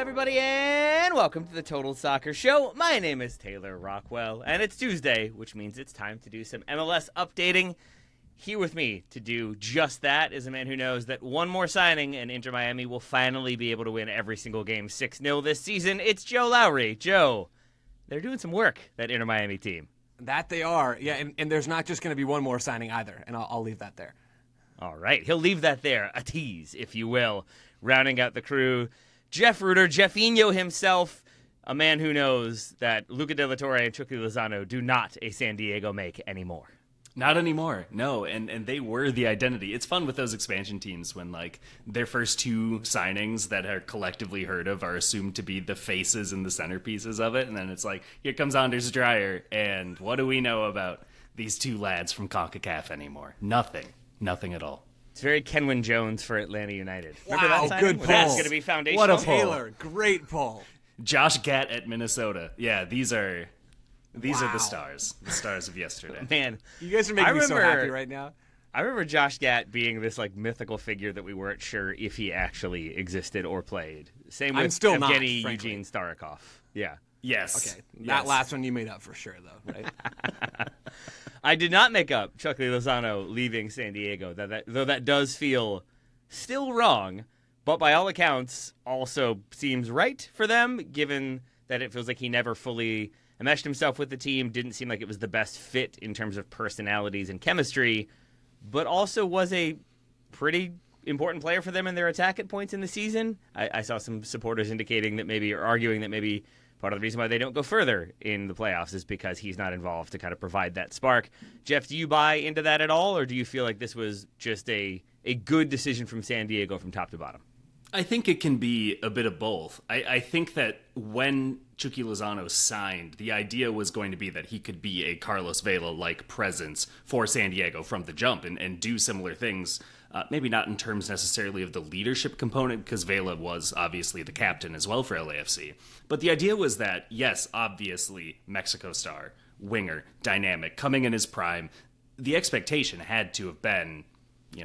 everybody, and welcome to the Total Soccer Show. My name is Taylor Rockwell, and it's Tuesday, which means it's time to do some MLS updating. Here with me to do just that is a man who knows that one more signing and Inter Miami will finally be able to win every single game 6-0 this season. It's Joe Lowry. Joe, they're doing some work, that Inter Miami team. That they are, yeah, and there's not just going to be one more signing either, and I'll leave that there. All right, he'll leave that there, a tease, if you will. Rounding out the crew, Jeff Reuter, Jeffinho himself, a man who knows that Luca De La Torre and Chucky Lozano do not a San Diego make anymore. Not anymore, no, and they were the identity. It's fun with those expansion teams when, like, their first two signings that are collectively heard of are assumed to be the faces and the centerpieces of it, and then it's like, here comes Anders Dreyer, and what do we know about these two lads from CONCACAF anymore? Nothing at all. It's very Kenwyn Jones for Atlanta United. Wow, Remember that signing? good pull. That's going to be foundational. What a pull. Taylor, great pull. Josh Gatt at Minnesota. Yeah, these are the Wow. stars of yesterday. Man, You guys are making me so happy right now. I remember Josh Gatt being this like mythical figure that we weren't sure if he actually existed or played. Same with still not, Getty, frankly. Eugene Starakov. Yeah. Yes. Okay, Yes. that last one you made up for sure, though, right? I did not make up Chucky Lozano leaving San Diego, though that does feel still wrong, but by all accounts also seems right for them, given that it feels like he never fully enmeshed himself with the team, didn't seem like it was the best fit in terms of personalities and chemistry, but also was a pretty important player for them in their attack at points in the season. I saw some supporters indicating that maybe, or arguing that maybe part of the reason why they don't go further in the playoffs is because he's not involved to kind of provide that spark. Jeff, do you buy into that at all, or do you feel like this was just a good decision from San Diego from top to bottom? I think it can be a bit of both. I think that when Chucky Lozano signed, the idea was going to be that he could be a Carlos Vela-like presence for San Diego from the jump and do similar things. Maybe not in terms necessarily of the leadership component, because Vela was obviously the captain as well for LAFC. But the idea was that, yes, obviously, Mexico star, winger, dynamic, coming in his prime, the expectation had to have been,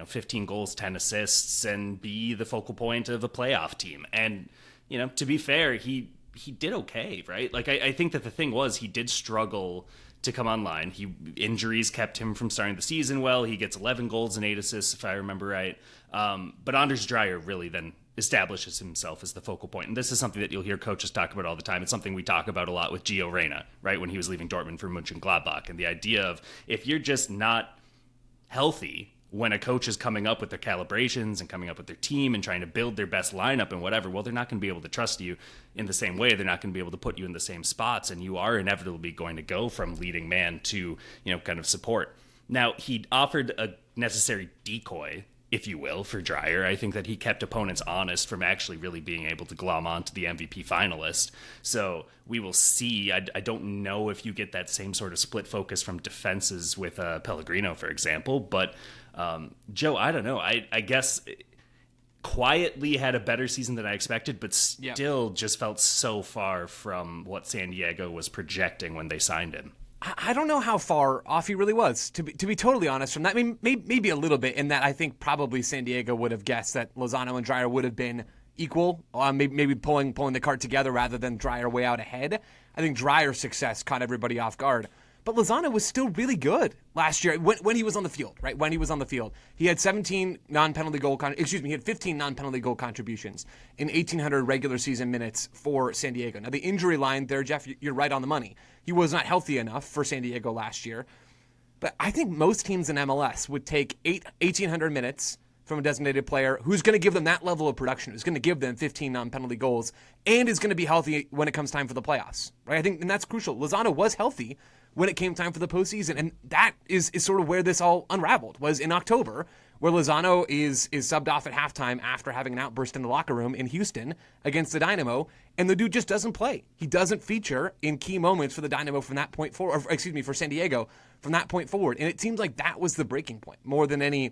15 goals, 10 assists, and be the focal point of a playoff team. And, to be fair, he did okay, right? Like, I think that the thing was he did struggle to come online. Injuries kept him from starting the season well. He gets 11 goals and 8 assists, if I remember right. But Anders Dreyer really then establishes himself as the focal point. And this is something that you'll hear coaches talk about all the time. It's something we talk about a lot with Gio Reyna, right, when he was leaving Dortmund for Mönchengladbach. And the idea of if you're just not healthy when a coach is coming up with their calibrations and coming up with their team and trying to build their best lineup and whatever, well, they're not going to be able to trust you in the same way. They're not going to be able to put you in the same spots, and you are inevitably going to go from leading man to, kind of support. Now, he offered a necessary decoy, if you will, for Dreyer. I think that he kept opponents honest from actually really being able to glom onto the MVP finalist. So we will see. I don't know if you get that same sort of split focus from defenses with Pellegrino, for example, but Joe, I don't know. I guess quietly had a better season than I expected, but still just felt so far from what San Diego was projecting when they signed him. I don't know how far off he really was, to be totally honest from that. I mean, maybe a little bit in that I think probably San Diego would have guessed that Lozano and Dreyer would have been equal, maybe pulling the cart together rather than Dreyer way out ahead. I think Dreyer's success caught everybody off guard. But Lozano was still really good last year when he was on the field, right? When he was on the field. He had 15 non-penalty goal contributions in 1,800 regular season minutes for San Diego. Now, the injury line there, Jeff, you're right on the money. He was not healthy enough for San Diego last year. But I think most teams in MLS would take 1,800 minutes from a designated player who's going to give them that level of production, who's going to give them 15 non-penalty goals, and is going to be healthy when it comes time for the playoffs, right? I think, and that's crucial. Lozano was healthy when it came time for the postseason, and that is sort of where this all unraveled, was in October, where Lozano is subbed off at halftime after having an outburst in the locker room in Houston against the Dynamo, and the dude just doesn't play. He doesn't feature in key moments for the Dynamo from that point forward, for San Diego from that point forward, and it seems like that was the breaking point, more than any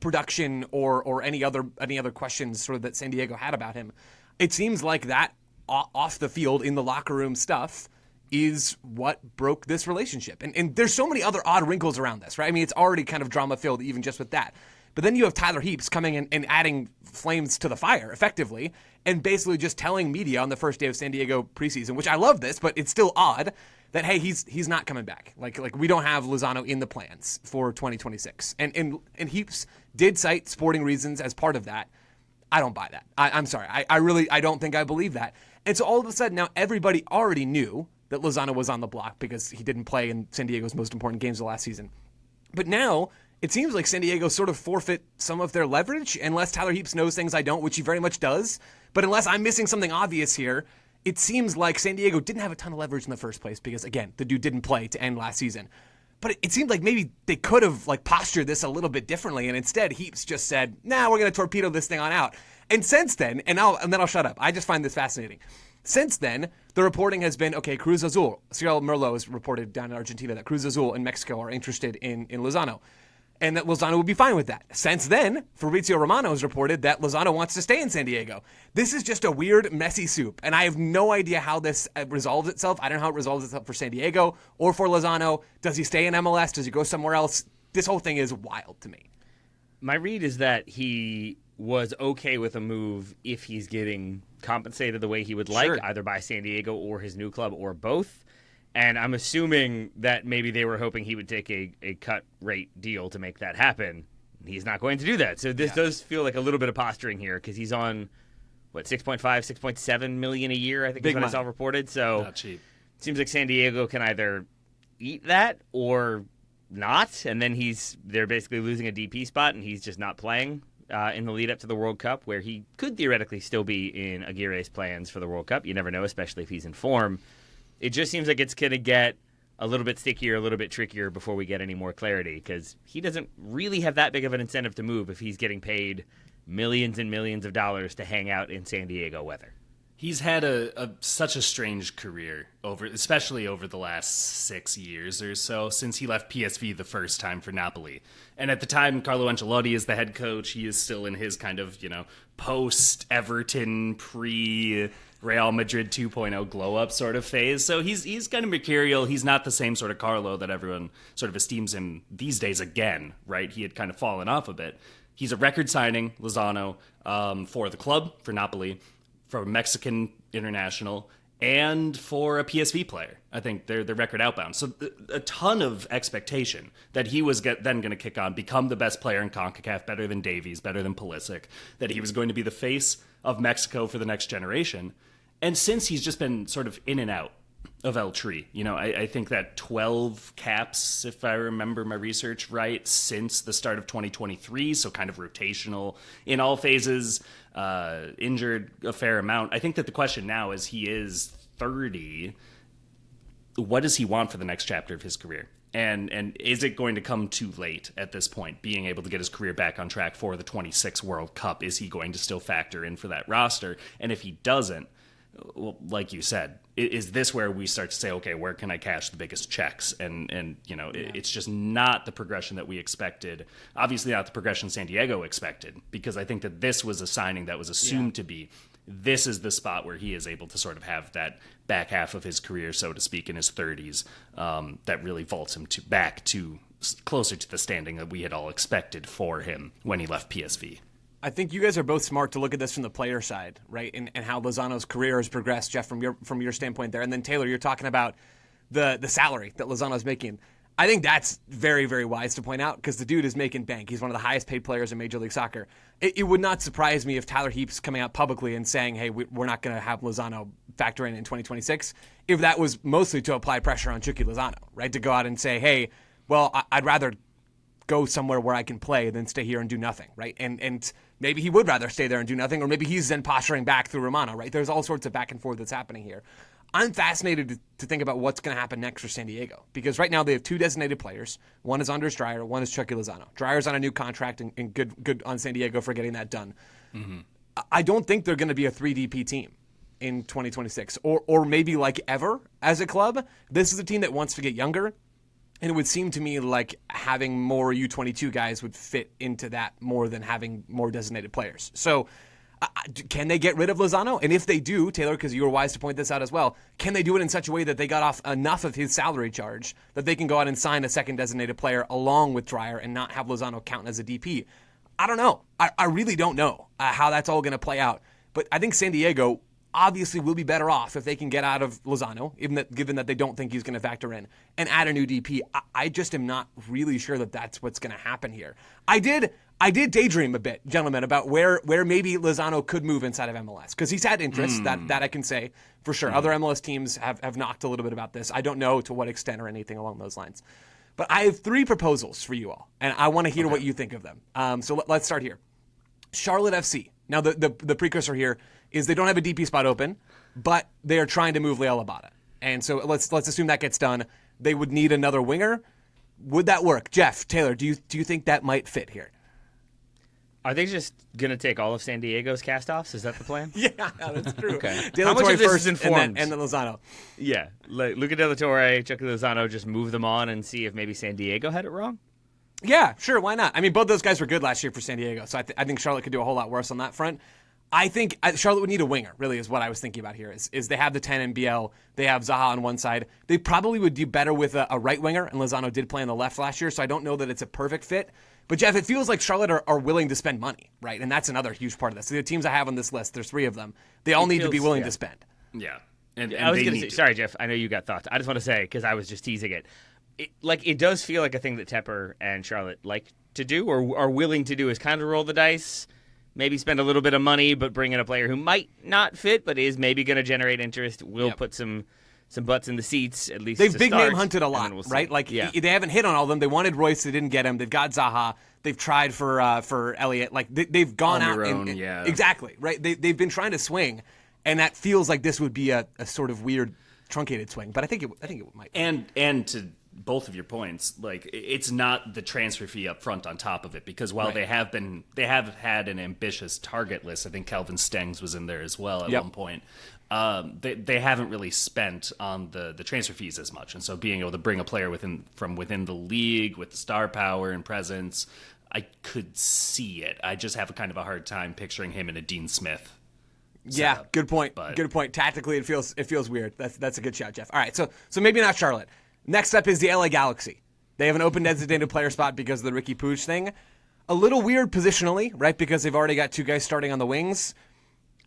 production or any other questions sort of that San Diego had about him. It seems like that off the field in the locker room stuff is what broke this relationship. And there's so many other odd wrinkles around this, right? I mean, it's already kind of drama-filled even just with that. But then you have Tyler Heaps coming in and adding flames to the fire, effectively, and basically just telling media on the first day of San Diego preseason, which I love this, but it's still odd, that, hey, he's not coming back. Like we don't have Lozano in the plans for 2026. And Heaps did cite sporting reasons as part of that. I don't buy that. I'm sorry. I don't think I believe that. And so all of a sudden now everybody already knew that Lozano was on the block because he didn't play in San Diego's most important games of last season. But now it seems like San Diego sort of forfeit some of their leverage unless Tyler Heaps knows things I don't, which he very much does. But unless I'm missing something obvious here, it seems like San Diego didn't have a ton of leverage in the first place because, again, the dude didn't play to end last season. But it seemed like maybe they could have postured this a little bit differently, and instead Heaps just said, nah, we're going to torpedo this thing on out. And since then, and then I'll shut up. I just find this fascinating. Since then, the reporting has been, okay, Cruz Azul. Cyril Merlot has reported down in Argentina that Cruz Azul and Mexico are interested in Lozano, and that Lozano would be fine with that. Since then, Fabrizio Romano has reported that Lozano wants to stay in San Diego. This is just a weird, messy soup, and I have no idea how this resolves itself. I don't know how it resolves itself for San Diego or for Lozano. Does he stay in MLS? Does he go somewhere else? This whole thing is wild to me. My read is that he was okay with a move if he's getting compensated the way he would like, Sure. either by San Diego or his new club or both. And I'm assuming that maybe they were hoping he would take a cut rate deal to make that happen. He's not going to do that. So this does feel like a little bit of posturing here because he's on, 6.5, 6.7 million a year, I think is what I saw reported. So Not cheap. it seems like San Diego can either eat that or not. And then they're basically losing a DP spot and he's just not playing in the lead up to the World Cup, where he could theoretically still be in Aguirre's plans for the World Cup. You never know, especially if he's in form. It just seems like it's going to get a little bit stickier, a little bit trickier before we get any more clarity, because he doesn't really have that big of an incentive to move if he's getting paid millions and millions of dollars to hang out in San Diego weather. He's had such a strange career, especially over the last 6 years or so, since he left PSV the first time for Napoli. And at the time, Carlo Ancelotti is the head coach. He is still in his kind of, post-Everton, pre-Real Madrid 2.0 glow-up sort of phase. So he's kind of mercurial. He's not the same sort of Carlo that everyone sort of esteems him these days again, right? He had kind of fallen off a bit. He's a record signing, Lozano, for the club, for Napoli, for a Mexican international, and for a PSV player. I think they're record outbound. So a ton of expectation that he was then going to kick on, become the best player in CONCACAF, better than Davies, better than Pulisic, that he was going to be the face of Mexico for the next generation. And since he's just been sort of in and out of El Tri, I think that 12 caps, if I remember my research right, since the start of 2023, so kind of rotational in all phases, injured a fair amount. I think that the question now is, he is 30, what does he want for the next chapter of his career? And is it going to come too late at this point, being able to get his career back on track for the 26 World Cup? Is he going to still factor in for that roster? And if he doesn't, well, like you said, is this where we start to say, okay, where can I cash the biggest checks? And it's just not the progression that we expected. Obviously not the progression San Diego expected, because I think that this was a signing that was assumed to be, this is the spot where he is able to sort of have that back half of his career, so to speak, in his 30s, that really vaults him back to closer to the standing that we had all expected for him when he left PSV. I think you guys are both smart to look at this from the player side, right? And how Lozano's career has progressed, Jeff, from your standpoint there. And then Taylor, you're talking about the salary that Lozano's making. I think that's very, very wise to point out, because the dude is making bank. He's one of the highest paid players in Major League Soccer. It would not surprise me if Tyler Heaps coming out publicly and saying, hey, we're not going to have Lozano factor in 2026, if that was mostly to apply pressure on Chucky Lozano, right? To go out and say, hey, well, I'd rather go somewhere where I can play than stay here and do nothing, right? And maybe he would rather stay there and do nothing, or maybe he's then posturing back through Romano, right? There's all sorts of back and forth that's happening here. I'm fascinated to think about what's going to happen next for San Diego, because right now they have two designated players. One is Andres Dreyer, one is Chucky Lozano. Dreyer's on a new contract, and good on San Diego for getting that done. Mm-hmm. I don't think they're going to be a 3DP team in 2026, or maybe like ever as a club. This is a team that wants to get younger. And it would seem to me like having more U22 guys would fit into that more than having more designated players. So can they get rid of Lozano? And if they do, Taylor, because you were wise to point this out as well, can they do it in such a way that they got off enough of his salary charge that they can go out and sign a second designated player along with Dreyer and not have Lozano count as a DP? I don't know. I really don't know how that's all going to play out. But I think San Diego obviously will be better off if they can get out of Lozano, given that they don't think he's going to factor in, and add a new DP. I just am not really sure that that's what's going to happen here. I did daydream a bit, gentlemen, about where maybe Lozano could move inside of MLS, because he's had interest, that I can say for sure. Other MLS teams have knocked a little bit about this. I don't know to what extent or anything along those lines. But I have 3 proposals for you all, and I want to hear what you think of them. So let's start here. Charlotte FC. Now, the precursor here is they don't have a DP spot open, but they are trying to move Leal Abada. And so let's assume that gets done. They would need another winger. Would that work? Jeff, Taylor, do you think that might fit here? Are they just going to take all of San Diego's cast-offs? Is that the plan? Yeah, that's true. Okay. De How La much Torre of this first, is informed? and then Lozano. Yeah. Luca De La Torre, Chucky Lozano, just move them on and see if maybe San Diego had it wrong? Yeah, sure, why not? I mean, both those guys were good last year for San Diego, so I think Charlotte could do a whole lot worse on that front. I think Charlotte would need a winger, really, is what I was thinking about here, is they have the 10 in BL, they have Zaha on one side. They probably would do better with a right winger, and Lozano did play on the left last year, so I don't know that it's a perfect fit. But, Jeff, it feels like Charlotte are willing to spend money, right? And that's another huge part of this. The teams I have on this list, there's 3 of them. They all need to be willing to spend. Yeah. And I was they going to need say, sorry, Jeff, I know you got thoughts. I just want to say, because I was just teasing it, it does feel like a thing that Tepper and Charlotte like to do or are willing to do, is kind of roll the dice, maybe spend a little bit of money, but bring in a player who might not fit, but is maybe going to generate interest, will put some butts in the seats, at least They've to big start, name hunted a lot, right? Like, they haven't hit on all of them. They wanted Royce, they didn't get him. They've got Zaha. They've tried for Elliott. Like, they've gone out. Exactly, right? They've been trying to swing, and that feels like this would be a sort of weird, truncated swing. But I think it might. And to both of your points, like, it's not the transfer fee up front on top of it, because while they have had an ambitious target list. I think Calvin Stengs was in there as well at one point. They haven't really spent on the transfer fees as much, and so being able to bring a player from within the league with the star power and presence, I could see it. I just have a kind of a hard time picturing him in a Dean Smith setup. Good point. Good point. Tactically, it feels weird. That's a good shot, Jeff. All right, so maybe not Charlotte. Next up is the LA Galaxy. They have an open designated player spot because of the Ricky Puig thing. A little weird positionally, right? Because they've already got 2 guys starting on the wings.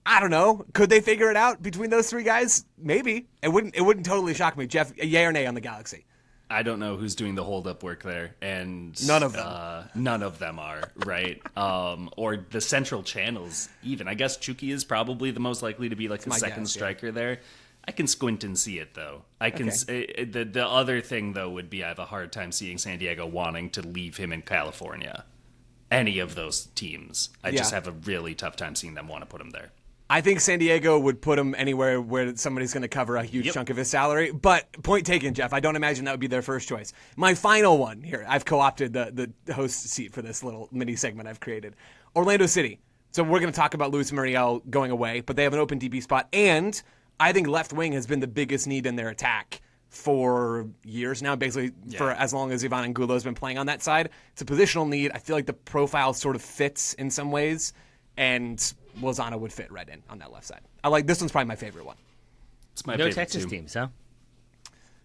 I don't know. Could they figure it out between those 3 guys? Maybe. It wouldn't totally shock me. Jeff, yay or nay on the Galaxy? I don't know who's doing the hold-up work there, and none of them. None of them are, right? Or the central channels, even. I guess Chucky is probably the most likely to be like the second striker there. I can squint and see it, though. I can. The other thing, though, would be I have a hard time seeing San Diego wanting to leave him in California. Any of those teams. I just have a really tough time seeing them want to put him there. I think San Diego would put him anywhere where somebody's going to cover a huge chunk of his salary. But point taken, Jeff. I don't imagine that would be their first choice. My final one here. I've co-opted the host seat for this little mini segment I've created. Orlando City. So we're going to talk about Luis Muriel going away, but they have an open DP spot. And I think left wing has been the biggest need in their attack for years now, basically for as long as Ivan Angulo has been playing on that side. It's a positional need. I feel like the profile sort of fits in some ways, and Lozano would fit right in on that left side. I like this one's probably my favorite one. It's my no favorite Texas too. teams, huh?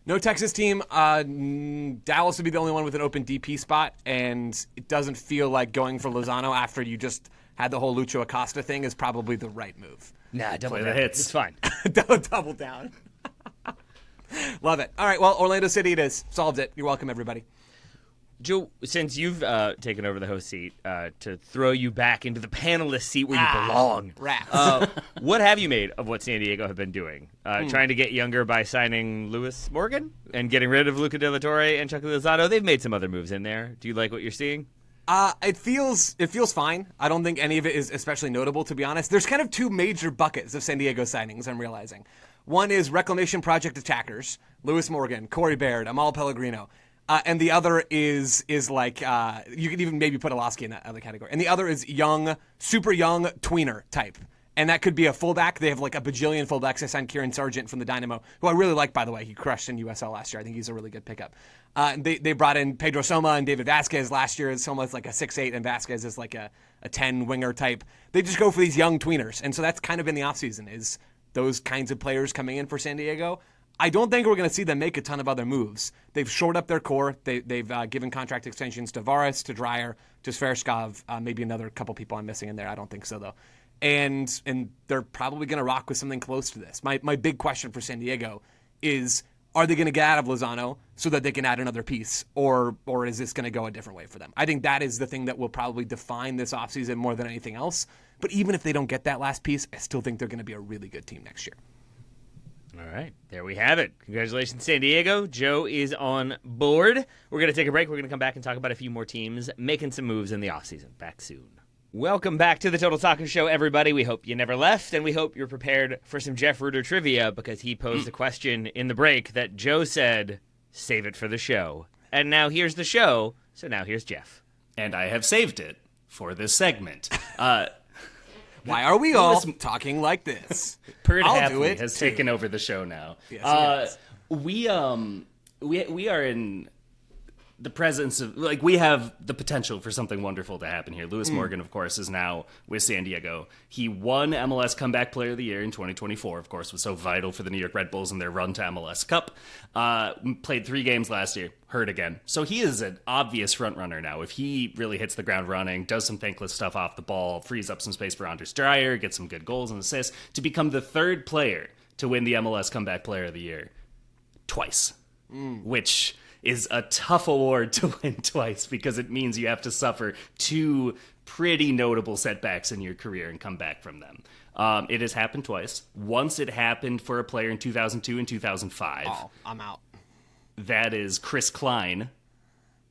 No Texas team. Dallas would be the only one with an open DP spot, and it doesn't feel like going for Lozano after you just had the whole Lucho Acosta thing is probably the right move. Nah, double Play down. the hits. It's fine. Double down. Love it. All right, well, Orlando City it is. Solved it. You're welcome, everybody. Joe, since you've taken over the host seat, to throw you back into the panelist seat where you belong, what have you made of what San Diego have been doing? Trying to get younger by signing Lewis Morgan and getting rid of Luca De La Torre and Chucky Lozano. They've made some other moves in there. Do you like what you're seeing? It feels fine. I don't think any of it is especially notable, to be honest. There's kind of 2 major buckets of San Diego signings, I'm realizing. One is Reclamation Project attackers, Lewis Morgan, Corey Baird, Amal Pellegrino. And the other is like, you could even maybe put Olaski in that other category. And the other is young, super young tweener type. And that could be a fullback. They have like a bajillion fullbacks. They signed Kieran Sargent from the Dynamo, who I really like, by the way. He crushed in USL last year. I think he's a really good pickup. They brought in Pedro Soma and David Vasquez last year. Soma's like a 6'8", and Vasquez is like a 10 winger type. They just go for these young tweeners. And so that's kind of been the offseason, is those kinds of players coming in for San Diego. I don't think we're going to see them make a ton of other moves. They've shored up their core. They've given contract extensions to Varis, to Dreyer, to Sverskov, maybe another couple people I'm missing in there. I don't think so, though. And they're probably going to rock with something close to this. My big question for San Diego is, are they going to get out of Lozano so that they can add another piece, or is this going to go a different way for them? I think that is the thing that will probably define this offseason more than anything else. But even if they don't get that last piece, I still think they're going to be a really good team next year. All right, there we have it. Congratulations, San Diego. Joe is on board. We're going to take a break. We're going to come back and talk about a few more teams making some moves in the offseason. Back soon. Welcome back to the Total Soccer Show, everybody. We hope you never left, and we hope you're prepared for some Jeff Ruder trivia, because he posed a question in the break that Joe said, save it for the show. And now here's the show, so now here's Jeff. And I have saved it for this segment. Why are we all talking like this? Perd I'll do Haffey it, has too. taken over the show now. Yes, we are in the presence of, like, we have the potential for something wonderful to happen here. Lewis Morgan, of course, is now with San Diego. He won MLS Comeback Player of the Year in 2024, of course, was so vital for the New York Red Bulls in their run to MLS Cup. Played 3 games last year, hurt again. So he is an obvious front runner now. If he really hits the ground running, does some thankless stuff off the ball, frees up some space for Anders Dreyer, gets some good goals and assists, to become the 3rd player to win the MLS Comeback Player of the Year twice, which is a tough award to win twice, because it means you have to suffer 2 pretty notable setbacks in your career and come back from them. It has happened twice. Once it happened for a player in 2002 and 2005. Oh, I'm out. That is Chris Klein,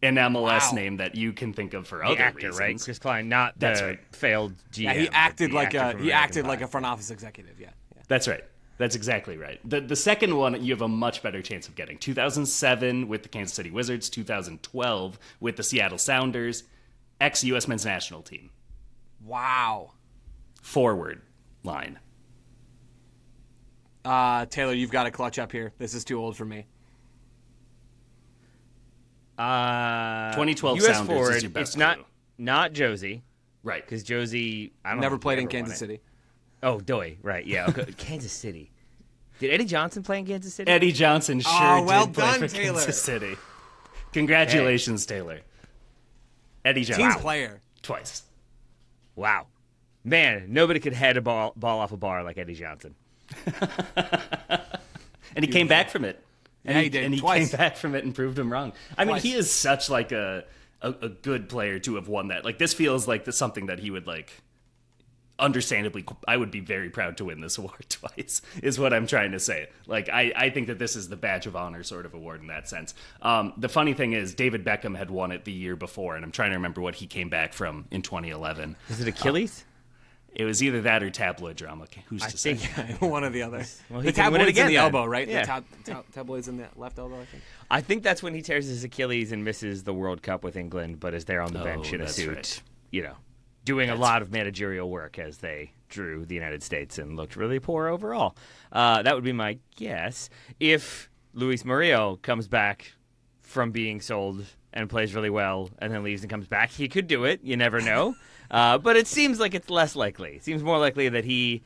an MLS Wow. name that you can think of for The other actor, reasons. right? Chris Klein, not That's the right. failed GM. Yeah, he but acted the like actor from American Pie. a front office executive. Yeah. That's right. That's exactly right. The second one, you have a much better chance of getting. 2007 with the Kansas City Wizards, 2012 with the Seattle Sounders, ex-U.S. men's national team. Wow. Forward line. Taylor, you've got to clutch up here. This is too old for me. 2012 US Sounders forward, is your best it's clue. not Josie, Right. because Josie, I don't Never think played he in ever Kansas won it. City. Oh, Doy, right, yeah. Okay. Kansas City. Did Eddie Johnson play in Kansas City? Eddie Johnson sure Oh, well did play done, for Taylor. Kansas City. Congratulations, Taylor. Eddie Team Johnson. player. Twice. Wow. Man, nobody could head a ball off a bar like Eddie Johnson. And he came back from it. Yeah, he did. And he Twice. came back from it and proved him wrong. I mean, Twice. he is such like a good player to have won that. Like, this feels like something that he would, like, understandably, I would be very proud to win this award twice, is what I'm trying to say. Like, I think that this is the badge of honor sort of award in that sense. The funny thing is, David Beckham had won it the year before, and I'm trying to remember what he came back from in 2011. Is it Achilles? It was either that or tabloid drama. Who's to say? One or the other. Well, he the can win it tabloid's again in the then. elbow, right? Yeah. The tabloid's in the left elbow, I think. I think that's when he tears his Achilles and misses the World Cup with England, but is there on the Oh, bench in a that's suit, right. Doing a lot of managerial work as they drew the United States and looked really poor overall. That would be my guess. If Luis Muriel comes back from being sold and plays really well and then leaves and comes back, he could do it. You never know. But it seems like it's less likely. It seems more likely that he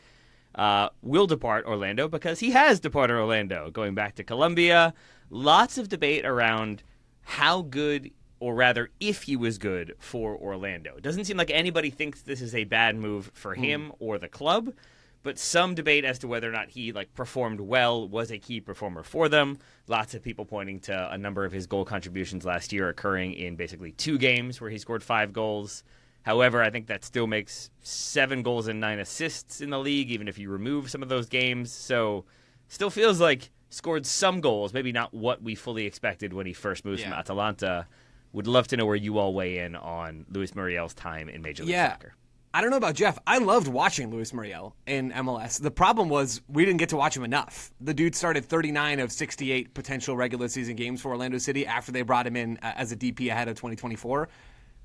will depart Orlando, because he has departed Orlando, going back to Colombia. Lots of debate around how good, or rather if he was good for Orlando. It doesn't seem like anybody thinks this is a bad move for him or the club, but some debate as to whether or not he performed well, was a key performer for them. Lots of people pointing to a number of his goal contributions last year occurring in basically 2 games where he scored 5 goals. However, I think that still makes 7 goals and 9 assists in the league, even if you remove some of those games. So still feels like scored some goals, maybe not what we fully expected when he first moved from Atalanta. Would love to know where you all weigh in on Luis Muriel's time in Major League Soccer. I don't know about Jeff. I loved watching Luis Muriel in MLS. The problem was we didn't get to watch him enough. The dude started 39 of 68 potential regular season games for Orlando City after they brought him in as a DP ahead of 2024.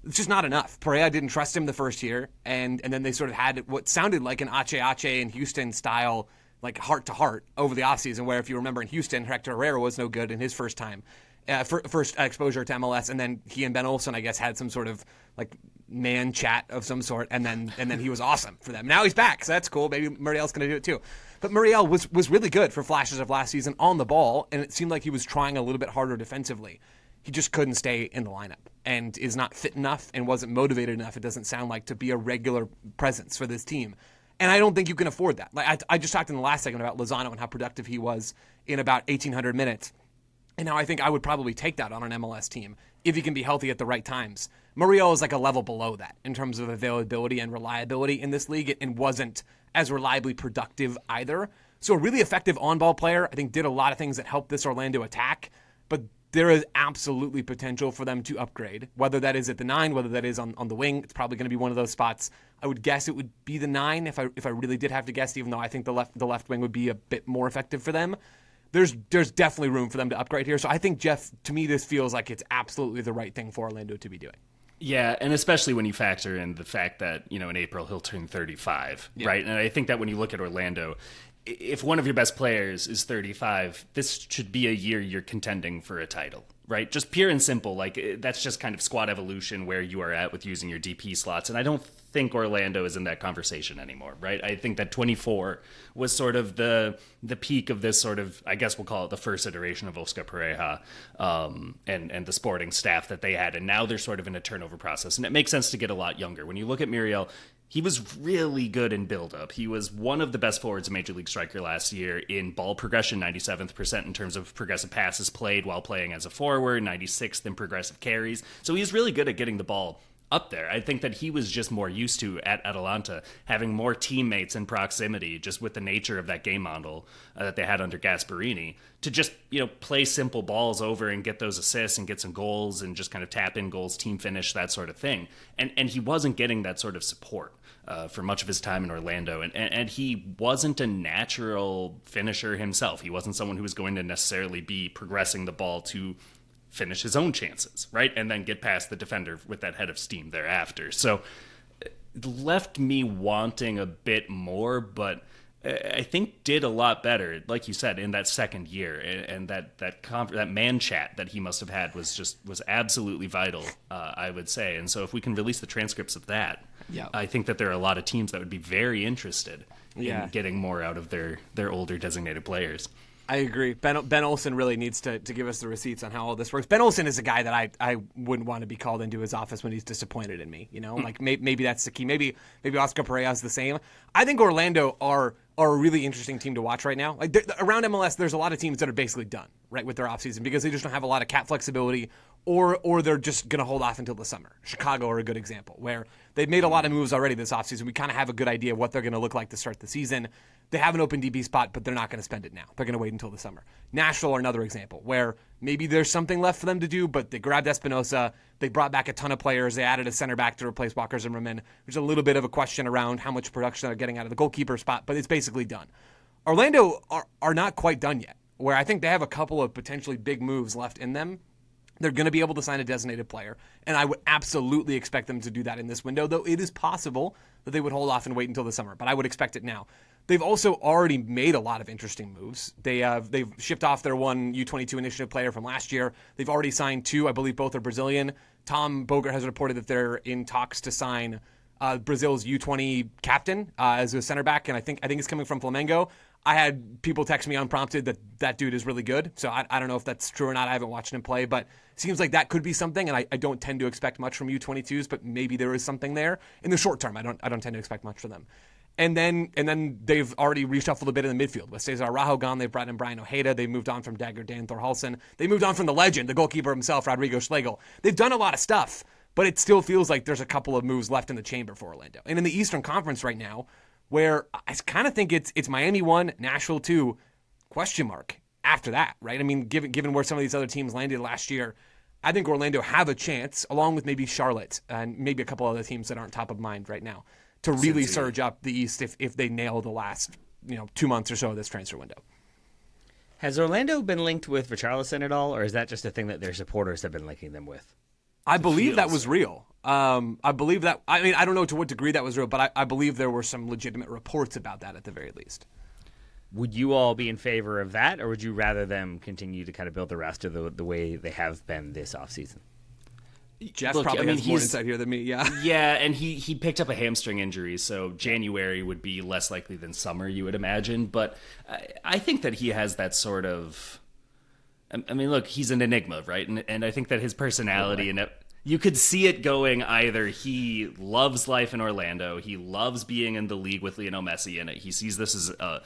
It's just not enough. Perea didn't trust him the first year, and then they sort of had what sounded like an Ache in Houston style, like heart-to-heart over the offseason, where if you remember in Houston, Hector Herrera was no good in his first time. First exposure to MLS, and then he and Ben Olsen, I guess, had some sort of man chat of some sort, and then he was awesome for them. Now he's back, so that's cool. Maybe Muriel's going to do it too. But Muriel was really good for flashes of last season on the ball, and it seemed like he was trying a little bit harder defensively. He just couldn't stay in the lineup and is not fit enough and wasn't motivated enough, it doesn't sound like, to be a regular presence for this team. And I don't think you can afford that. Like I just talked in the last segment about Lozano and how productive he was in about 1,800 minutes. And now I think I would probably take that on an MLS team if he can be healthy at the right times. Muriel is like a level below that in terms of availability and reliability in this league, and wasn't as reliably productive either. So a really effective on-ball player, I think, did a lot of things that helped this Orlando attack, but there is absolutely potential for them to upgrade, whether that is at the 9, whether that is on the wing. It's probably going to be one of those spots. I would guess it would be the 9 if I really did have to guess, even though I think the left wing would be a bit more effective for them. There's definitely room for them to upgrade here. So I think, Jeff, to me, this feels like it's absolutely the right thing for Orlando to be doing. Yeah, and especially when you factor in the fact that, in April he'll turn 35, right? And I think that when you look at Orlando, if one of your best players is 35, this should be a year you're contending for a title, right? Just pure and simple. Like, that's just kind of squad evolution where you are at with using your DP slots. And I don't think Orlando is in that conversation anymore, right? I think that 24 was sort of the peak of this sort of, I guess we'll call it the first iteration of Oscar Pereira and the sporting staff that they had. And now they're sort of in a turnover process. And it makes sense to get a lot younger. When you look at Muriel, he was really good in build-up. He was one of the best forwards in Major League Striker last year in ball progression, 97th percent in terms of progressive passes played while playing as a forward, 96th in progressive carries. So he's really good at getting the ball up there. I think that he was just more used to, at Atalanta, having more teammates in proximity, just with the nature of that game model that they had under Gasparini, to just, play simple balls over and get those assists and get some goals and just kind of tap in goals, team finish, that sort of thing. And he wasn't getting that sort of support for much of his time in Orlando. And he wasn't a natural finisher himself. He wasn't someone who was going to necessarily be progressing the ball to finish his own chances, right? And then get past the defender with that head of steam thereafter. So it left me wanting a bit more, but I think did a lot better, like you said, in that second year. And that man chat that he must have had was absolutely vital, I would say. And so if we can release the transcripts of that, I think that there are a lot of teams that would be very interested in getting more out of their older designated players. I agree. Ben Olsen really needs to give us the receipts on how all this works. Ben Olsen is a guy that I wouldn't want to be called into his office when he's disappointed in me. Like maybe that's the key. Maybe Oscar Pereira is the same. I think Orlando are a really interesting team to watch right now. Like around MLS, there's a lot of teams that are basically done, right, with their offseason because they just don't have a lot of cap flexibility, or they're just going to hold off until the summer. Chicago are a good example, where they've made a lot of moves already this offseason. We kind of have a good idea of what they're going to look like to start the season. They have an open DB spot, but they're not going to spend it now. They're going to wait until the summer. Nashville are another example, where maybe there's something left for them to do, but they grabbed Espinosa. They brought back a ton of players. They added a center back to replace Walker Zimmerman. There's a little bit of a question around how much production they're getting out of the goalkeeper spot, but it's basically done. Orlando are not quite done yet, where I think they have a couple of potentially big moves left in them. They're going to be able to sign a designated player, and I would absolutely expect them to do that in this window, though it is possible that they would hold off and wait until the summer, but I would expect it now. They've also already made a lot of interesting moves. They've shipped off their one U22 initiative player from last year. They've already signed 2. I believe both are Brazilian. Tom Bogert has reported that they're in talks to sign Brazil's U20 captain as a center back, and I think it's coming from Flamengo. I had people text me unprompted that dude is really good, so I don't know if that's true or not. I haven't watched him play, but it seems like that could be something, and I don't tend to expect much from U22s, but maybe there is something there. In the short term, I don't tend to expect much from them. And then they've already reshuffled a bit in the midfield. With Cesar Araujo gone, they've brought in Brian Ojeda. They moved on from Dagger Dan Thorhalsen. They moved on from the legend, the goalkeeper himself, Rodrigo Schlegel. They've done a lot of stuff, but it still feels like there's a couple of moves left in the chamber for Orlando. And in the Eastern Conference right now, where I kind of think it's Miami 1, Nashville 2, question mark after that, right? I mean, given where some of these other teams landed last year, I think Orlando have a chance, along with maybe Charlotte and maybe a couple other teams that aren't top of mind right now, to really surge up the East if they nail the last 2 months or so of this transfer window. Has Orlando been linked with Richarlison at all, or is that just a thing that their supporters have been linking them with? I believe that was real. I believe that. I mean, I don't know to what degree that was real, but I believe there were some legitimate reports about that at the very least. Would you all be in favor of that, or would you rather them continue to kind of build the roster the way they have been this offseason? Jeff Look, probably I mean, has more he's- insight here than me. Yeah. Yeah, and he picked up a hamstring injury, so January would be less likely than summer, you would imagine. But I think that he has that sort of... I mean, look, he's an enigma, right? And I think that his personality and you could see it going either he loves life in Orlando, he loves being in the league with Lionel Messi in it, he sees this as a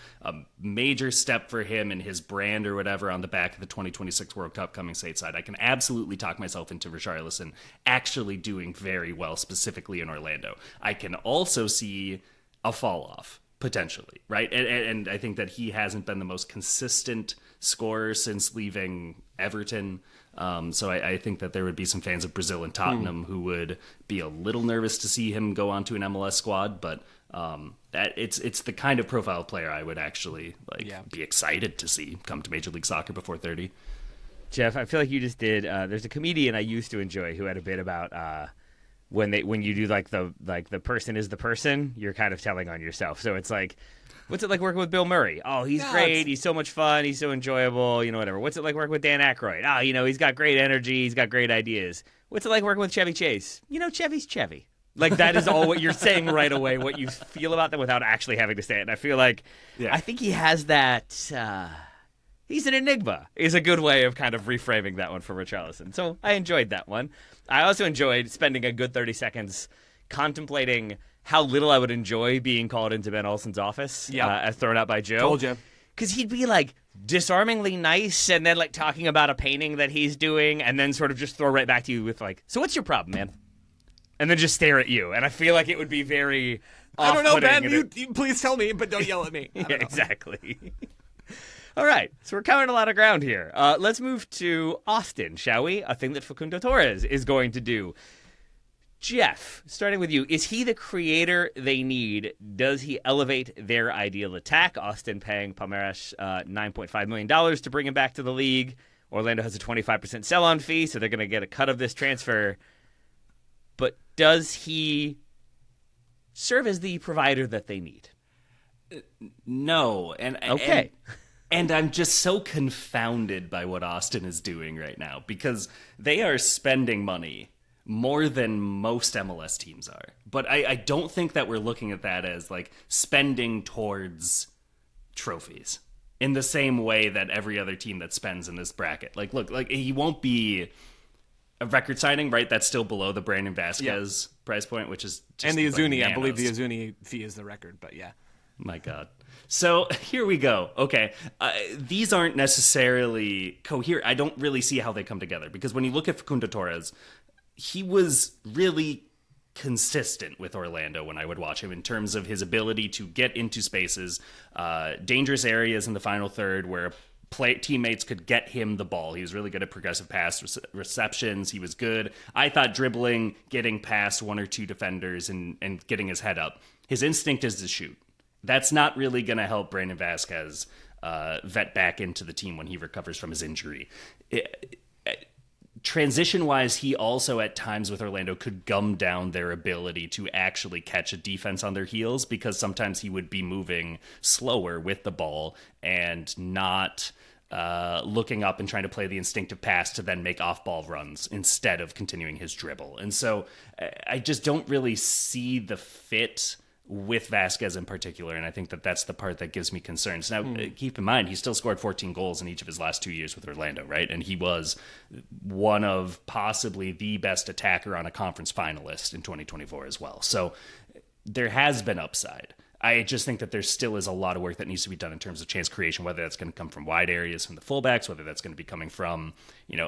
major step for him and his brand or whatever on the back of the 2026 World Cup coming stateside. I can absolutely talk myself into Richarlison actually doing very well, specifically in Orlando. I can also see a fall off, potentially, right? And I think that he hasn't been the most consistent scorer since leaving Everton. So I think that there would be some fans of Brazil and Tottenham who would be a little nervous to see him go onto an MLS squad, but that it's the kind of profile player I would actually be excited to see come to Major League Soccer before 30. Jeff, I feel like you just did. There's a comedian I used to enjoy who had a bit about when you do the person is the person, you're kind of telling on yourself. So it's like, what's it like working with Bill Murray? Oh, he's great. He's so much fun. He's so enjoyable. Whatever. What's it like working with Dan Aykroyd? Oh, he's got great energy. He's got great ideas. What's it like working with Chevy Chase? Chevy's Chevy. Like, that is all what you're saying right away, what you feel about them without actually having to say it. And I feel like, I think he has that, he's an enigma, is a good way of kind of reframing that one for Richarlison. So I enjoyed that one. I also enjoyed spending a good 30 seconds contemplating how little I would enjoy being called into Ben Olsen's office as thrown out by Joe. Told you. Because he'd be like disarmingly nice and then like talking about a painting that he's doing and then sort of just throw right back to you with like, so what's your problem, man? And then just stare at you. And I feel like it would be very I don't know, Ben. off-putting You please tell me, but don't yell at me. Yeah, exactly. All right, so we're covering a lot of ground here. Let's move to Austin, shall we? A thing that Facundo Torres is going to do. Jeff, starting with you, is he the creator they need? Does he elevate their ideal attack? Austin paying Palmeiras $9.5 million to bring him back to the league. Orlando has a 25% sell-on fee, so they're going to get a cut of this transfer. But does he serve as the provider that they need? No. Okay. And I'm just so confounded by what Austin is doing right now because they are spending money more than most MLS teams are. But I don't think that we're looking at that as like spending towards trophies in the same way that every other team that spends in this bracket. Like, look, like he won't be a record signing, right? That's still below the Brandon Vasquez price point, which is just And the Azuni, like I believe the Azuni fee is the record, but yeah. My God. So here we go. Okay. These aren't necessarily coherent. I don't really see how they come together because when you look at Facundo Torres, he was really consistent with Orlando when I would watch him in terms of his ability to get into spaces, dangerous areas in the final third where teammates could get him the ball. He was really good at progressive pass receptions. He was good. I thought dribbling, getting past one or two defenders and getting his head up. His instinct is to shoot. That's not really going to help Brandon Vasquez vet back into the team when he recovers from his injury. Transition-wise, he also at times with Orlando could gum down their ability to actually catch a defense on their heels because sometimes he would be moving slower with the ball and not looking up and trying to play the instinctive pass to then make off-ball runs instead of continuing his dribble. And so I just don't really see the fit with Vasquez in particular, and I think that that's the part that gives me concerns. Now, keep in mind, he still scored 14 goals in each of his last 2 years with Orlando, right? And he was one of possibly the best attacker on a conference finalist in 2024 as well. So there has been upside. I just think that there still is a lot of work that needs to be done in terms of chance creation, whether that's going to come from wide areas from the fullbacks, whether that's going to be coming from,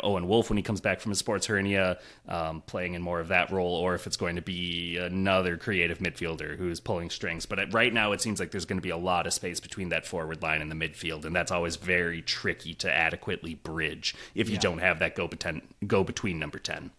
Owen Wolf when he comes back from his sports hernia, playing in more of that role, or if it's going to be another creative midfielder who's pulling strings. But right now it seems like there's going to be a lot of space between that forward line and the midfield, and that's always very tricky to adequately bridge if you don't have that go-between number 10.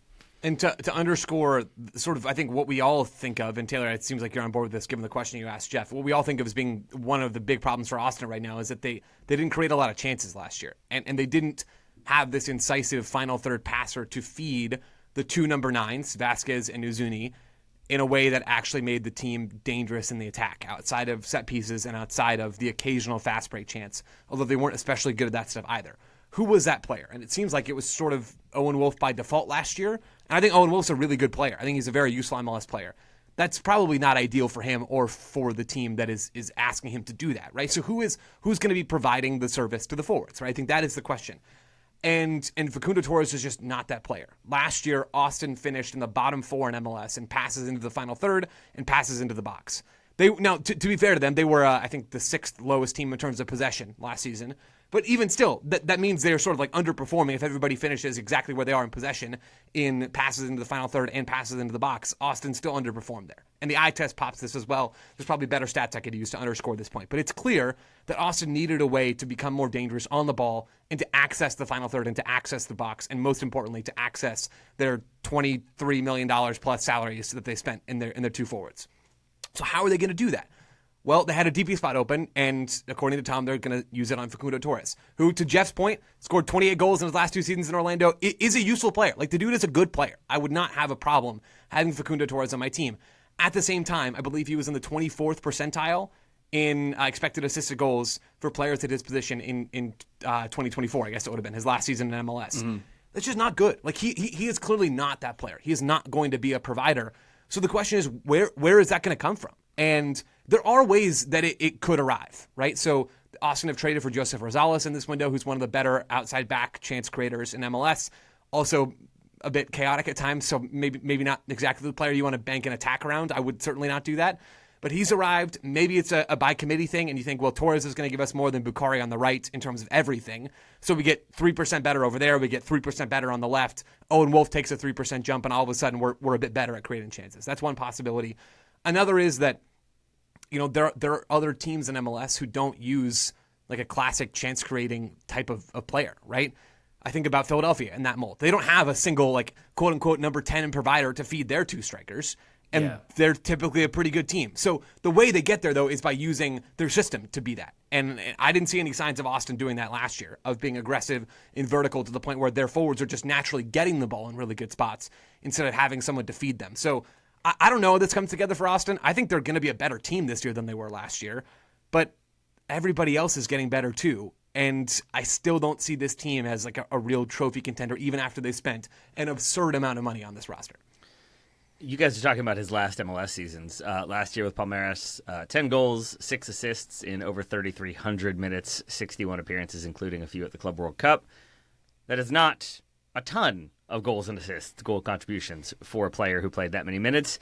And to underscore sort of, I think, what we all think of, and Taylor, it seems like you're on board with this given the question you asked Jeff, what we all think of as being one of the big problems for Austin right now is that they didn't create a lot of chances last year. And they didn't have this incisive final third passer to feed the two number 9s, Vasquez and Uzuni, in a way that actually made the team dangerous in the attack, outside of set pieces and outside of the occasional fast break chance, although they weren't especially good at that stuff either. Who was that player? And it seems like it was sort of Owen Wolf by default last year. And I think Owen Wolf's a really good player. I think he's a very useful MLS player. That's probably not ideal for him or for the team that is asking him to do that, right? So who's going to be providing the service to the forwards, right? I think that is the question. And Facundo Torres is just not that player. Last year, Austin finished in the bottom 4 in MLS and passes into the final third and passes into the box. Now, to be fair to them, they were, I think, the 6th lowest team in terms of possession last season. But even still, that means they're sort of like underperforming if everybody finishes exactly where they are in possession in passes into the final third and passes into the box. Austin still underperformed there. And the eye test pops this as well. There's probably better stats I could use to underscore this point. But it's clear that Austin needed a way to become more dangerous on the ball and to access the final third and to access the box. And most importantly, to access their $23 million plus salaries that they spent in their 2 forwards. So how are they going to do that? Well, they had a DP spot open, and according to Tom, they're going to use it on Facundo Torres, who, to Jeff's point, scored 28 goals in his last 2 seasons in Orlando. It is a useful player. Like, the dude is a good player. I would not have a problem having Facundo Torres on my team. At the same time, I believe he was in the 24th percentile in expected assisted goals for players at his position in 2024. I guess it would have been his last season in MLS. Mm-hmm. That's just not good. Like, he is clearly not that player. He is not going to be a provider. So the question is, where is that going to come from? And there are ways that it could arrive, right? So Austin have traded for Joseph Rosales in this window, who's one of the better outside back chance creators in MLS. Also a bit chaotic at times, so maybe not exactly the player you want to bank an attack around. I would certainly not do that. But he's arrived. Maybe it's a by committee thing, and you think, well, Torres is going to give us more than Bukhari on the right in terms of everything. So we get 3% better over there. We get 3% better on the left. Owen Wolf takes a 3% jump, and all of a sudden we're a bit better at creating chances. That's one possibility. Another is that, you know, there are other teams in MLS who don't use like a classic chance creating type of player, right? I think about Philadelphia in that mold. They don't have a single like quote unquote number 10 and provider to feed their 2 strikers. And they're typically a pretty good team. So the way they get there, though, is by using their system to be that. And I didn't see any signs of Austin doing that last year, of being aggressive and vertical to the point where their forwards are just naturally getting the ball in really good spots instead of having someone to feed them. So I don't know how this comes together for Austin. I think they're going to be a better team this year than they were last year. But everybody else is getting better, too. And I still don't see this team as like a real trophy contender, even after they spent an absurd amount of money on this roster. You guys are talking about his last MLS seasons. Last year with Palmeiras, 10 goals, 6 assists in over 3,300 minutes, 61 appearances, including a few at the Club World Cup. That is not a ton of goals and assists, goal contributions for a player who played that many minutes.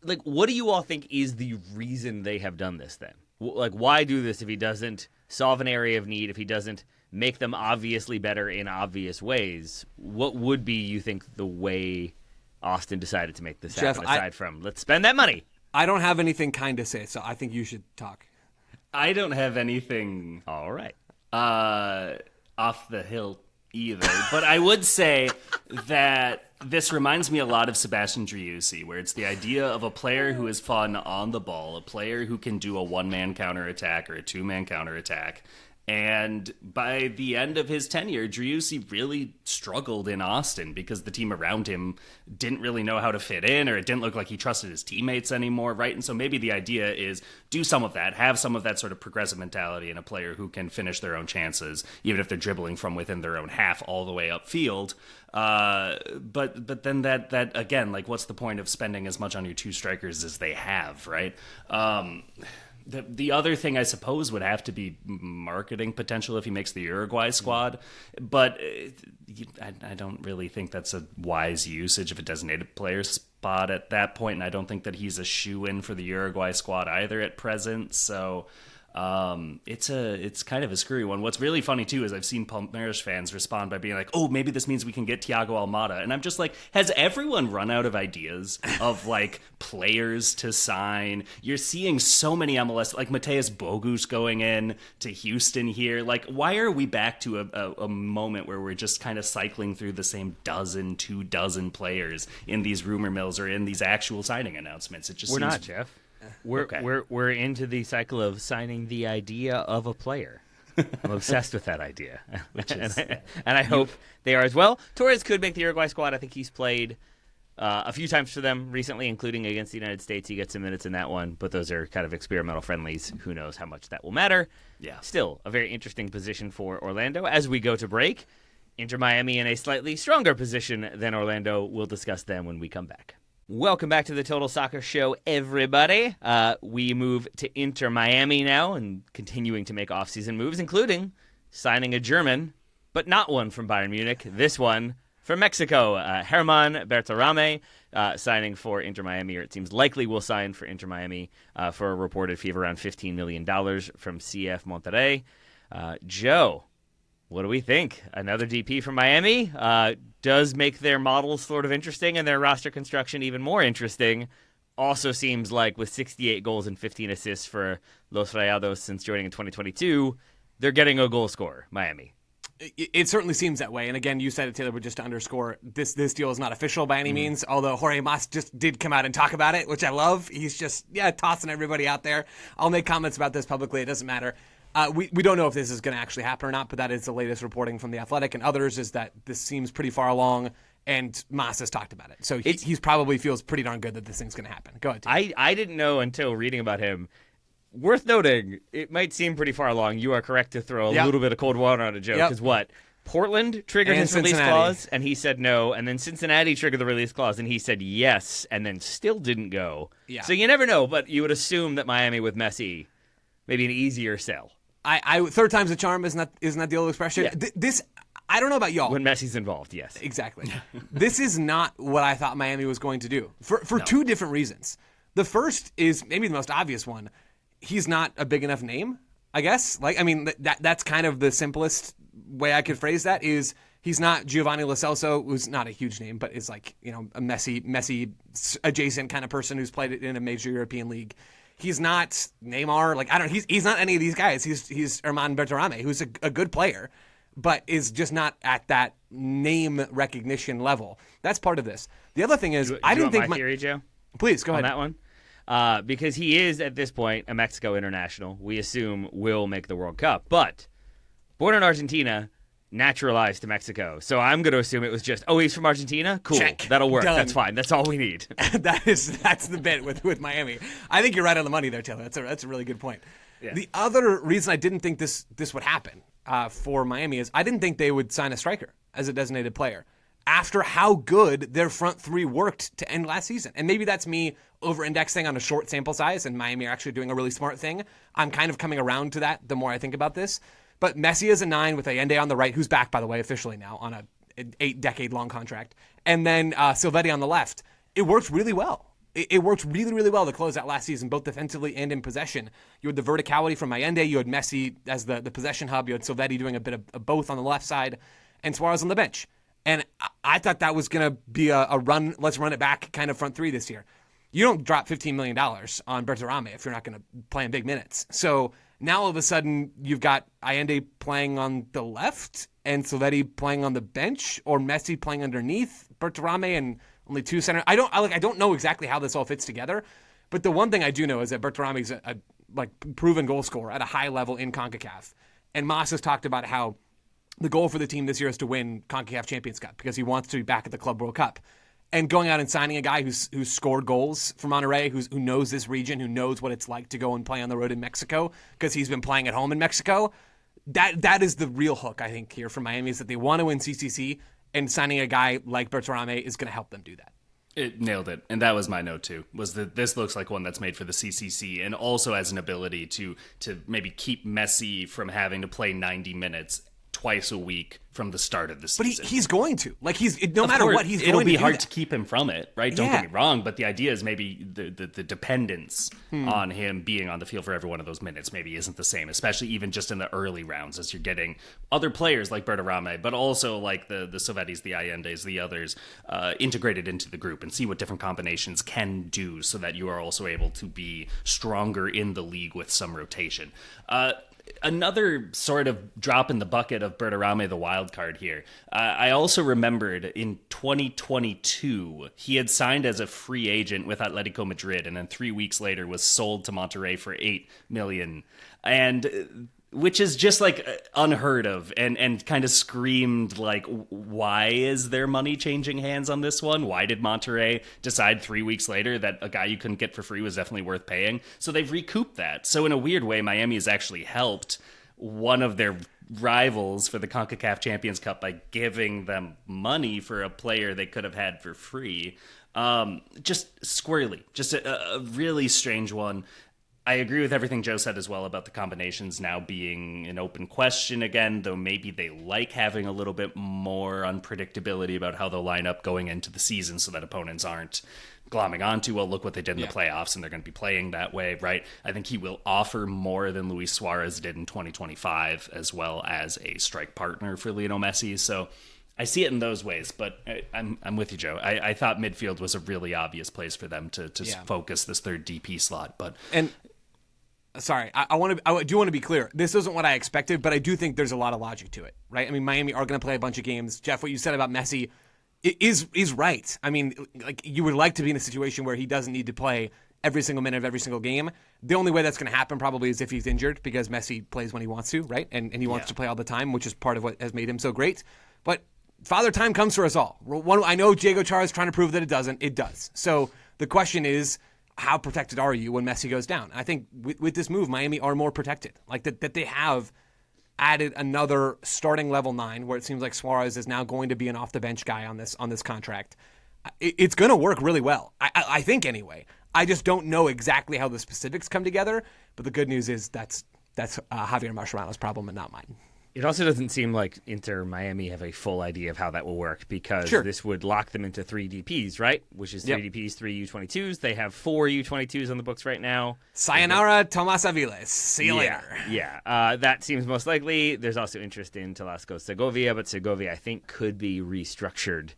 Like, what do you all think is the reason they have done this then? Like, why do this if he doesn't solve an area of need, if he doesn't make them obviously better in obvious ways? What would be, you think, the way Austin decided to make this happen, aside from let's spend that money? I don't have anything kind to say, so I think you should talk. I don't have anything all right off the hilt either, but I would say that this reminds me a lot of Sebastian Driussi, where it's the idea of a player who is fun on the ball, a player who can do a one-man counterattack or a two-man counterattack. And by the end of his tenure, Driussi really struggled in Austin because the team around him didn't really know how to fit in, or it didn't look like he trusted his teammates anymore, right? And so maybe the idea is do some of that, have some of that sort of progressive mentality in a player who can finish their own chances, even if they're dribbling from within their own half all the way upfield. But then that again, like, what's the point of spending as much on your 2 strikers as they have, right? The other thing, I suppose, would have to be marketing potential if he makes the Uruguay squad. But I don't really think that's a wise usage of a designated player spot at that point. And I don't think that he's a shoo-in for the Uruguay squad either at present. So it's kind of a screwy one. What's really funny too is I've seen Palmeiras fans respond by being like, "Oh, maybe this means we can get Thiago Almada," and I'm just like, has everyone run out of ideas of like players to sign? You're seeing so many MLS, like Mateus Bogus going in to Houston here. Like, why are we back to a moment where we're just kind of cycling through the same 2 dozen players in these rumor mills or in these actual signing announcements? It just we're seems... not, Jeff. We're into the cycle of signing the idea of a player. I'm obsessed with that idea, and I hope they are as well. Torres could make the Uruguay squad. I think he's played a few times for them recently, including against the United States. He gets some minutes in that one, but those are kind of experimental friendlies. Who knows how much that will matter? Yeah. Still, a very interesting position for Orlando as we go to break. Inter Miami in a slightly stronger position than Orlando. We'll discuss them when we come back. Welcome back to the Total Soccer Show, everybody. We move to Inter Miami now and continuing to make offseason moves, including signing a German, but not one from Bayern Munich. This one from Mexico, Germán Berterame, signing for Inter Miami, or it seems likely will sign for Inter Miami for a reported fee of around $15 million from CF Monterrey. Joe, what do we think? Another DP from Miami does make their model sort of interesting and their roster construction even more interesting. Also seems like with 68 goals and 15 assists for Los Rayados since joining in 2022, they're getting a goal scorer, Miami. It certainly seems that way. And again, you said it, Taylor, but just to underscore, this deal is not official by any means, although Jorge Mas just did come out and talk about it, which I love. He's just, tossing everybody out there. I'll make comments about this publicly. It doesn't matter. We don't know if this is going to actually happen or not, but that is the latest reporting from The Athletic and others, is that this seems pretty far along, and Mas has talked about it. So he probably feels pretty darn good that this thing's going to happen. Go ahead, Tim. I didn't know until reading about him. Worth noting, it might seem pretty far along. You are correct to throw a little bit of cold water on a joke, because what? Portland triggered his release clause, and he said no, and then Cincinnati triggered the release clause, and he said yes, and then still didn't go. Yeah. So you never know, but you would assume that Miami with Messi, maybe an easier sell. I third time's a charm, isn't that the old expression? Yeah. This, I don't know about y'all. When Messi's involved, yes. Exactly. This is not what I thought Miami was going to do for two different reasons. The first is maybe the most obvious one. He's not a big enough name, I guess. That's kind of the simplest way I could phrase that. Is he's not Giovanni Lo Celso, who's not a huge name, but is a Messi adjacent kind of person who's played in a major European league. He's not Neymar. He's not any of these guys. He's Germán Berterame, who's a good player, but is just not at that name recognition level. That's part of this. The other thing is, I didn't think my theory, Joe. Please go ahead on that one. Because he is at this point a Mexico international. We assume will make the World Cup, but born in Argentina, naturalized to Mexico. So I'm going to assume it was just, he's from Argentina? Cool. Check. That'll work. Done. That's fine. That's all we need. That's the bit with Miami. I think you're right on the money there, Taylor. That's a really good point. Yeah. The other reason I didn't think this would happen for Miami is I didn't think they would sign a striker as a designated player after how good their front three worked to end last season. And maybe that's me over-indexing on a short sample size, and Miami are actually doing a really smart thing. I'm kind of coming around to that the more I think about this. But Messi is a 9 with Allende on the right, who's back, by the way, officially now on an 8-decade-long contract. And then Silvetti on the left. It worked really well. It worked really, really well to close out last season, both defensively and in possession. You had the verticality from Allende. You had Messi as the possession hub. You had Silvetti doing a bit of both on the left side, and Suarez on the bench. And I thought that was going to be a run, let's run it back kind of front three this year. You don't drop $15 million on Berterame if you're not going to play in big minutes. So now all of a sudden you've got Allende playing on the left and Silvetti playing on the bench, or Messi playing underneath Berterame and only two center. I don't know exactly how this all fits together, but the one thing I do know is that Berterame is a proven goal scorer at a high level in CONCACAF. And Mas has talked about how the goal for the team this year is to win CONCACAF Champions Cup because he wants to be back at the Club World Cup. And going out and signing a guy who's scored goals for Monterrey, who knows this region, who knows what it's like to go and play on the road in Mexico because he's been playing at home in Mexico, that is the real hook, I think, here for Miami, is that they want to win CCC, and signing a guy like Berterame is going to help them do that. It nailed it, and that was my note too, was that this looks like one that's made for the CCC and also has an ability to maybe keep Messi from having to play 90 minutes twice a week from the start of the season. But he's going to. No matter what, he's going to It'll be hard that. to keep him from it, right? Don't get me wrong, but the idea is maybe the dependence on him being on the field for every one of those minutes maybe isn't the same, especially even just in the early rounds as you're getting other players like Berterame, but also like the Silvettis, the Allendes, the others, integrated into the group and see what different combinations can do so that you are also able to be stronger in the league with some rotation. Another sort of drop in the bucket of Berterame, the wild card here. I also remembered in 2022, he had signed as a free agent with Atletico Madrid, and then 3 weeks later was sold to Monterrey for $8 million. And which is just like unheard of and kind of screamed like, why is their money changing hands on this one? Why did Monterrey decide 3 weeks later that a guy you couldn't get for free was definitely worth paying? So they've recouped that. So in a weird way, Miami has actually helped one of their rivals for the CONCACAF Champions Cup by giving them money for a player they could have had for free. Just squirrely, just a really strange one. I agree with everything Joe said as well about the combinations now being an open question again, though maybe they like having a little bit more unpredictability about how they'll line up going into the season so that opponents aren't glomming onto, well, look what they did in the playoffs, and they're going to be playing that way, right? I think he will offer more than Luis Suarez did in 2025, as well as a strike partner for Lionel Messi. So I see it in those ways, but I'm with you, Joe. I thought midfield was a really obvious place for them to focus this third DP slot, but... Sorry, I do want to be clear. This isn't what I expected, but I do think there's a lot of logic to it, right? I mean, Miami are going to play a bunch of games. Jeff, what you said about Messi is right. I mean, like, you would like to be in a situation where he doesn't need to play every single minute of every single game. The only way that's going to happen probably is if he's injured, because Messi plays when he wants to, right? And he wants to play all the time, which is part of what has made him so great. But Father Time comes for us all. I know Diego Chara is trying to prove that it doesn't. It does. So the question is, how protected are you when Messi goes down? I think with this move, Miami are more protected. Like that they have added another starting level 9, where it seems like Suarez is now going to be an off the bench guy on this contract. It's going to work really well, I think anyway. I just don't know exactly how the specifics come together. But the good news is that's Javier Mascherano's problem and not mine. It also doesn't seem like Inter Miami have a full idea of how that will work, because this would lock them into 3 DPs, right? Which is 3 DPs, 3 U22s. They have 4 U22s on the books right now. Sayonara, Tomas Aviles. See you later. Yeah, that seems most likely. There's also interest in Talasco Segovia, but Segovia, I think, could be restructured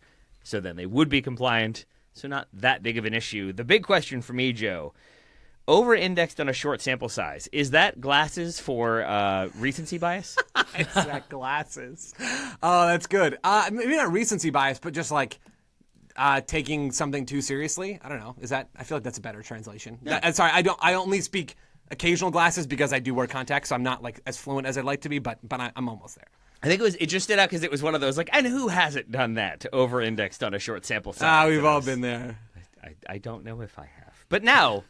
so then they would be compliant. So not that big of an issue. The big question for me, Joe, over-indexed on a short sample size. Is that glasses for recency bias? Is that glasses? Oh, that's good. Maybe not recency bias, but just like taking something too seriously. I don't know. Is that? I feel like that's a better translation. Yeah. Sorry, I only speak occasional glasses because I do wear contacts, so I'm not like as fluent as I'd like to be, but I'm almost there. I think it just stood out because it was one of those, like, and who hasn't done that, over-indexed on a short sample size? We've all been there. I don't know if I have. But now,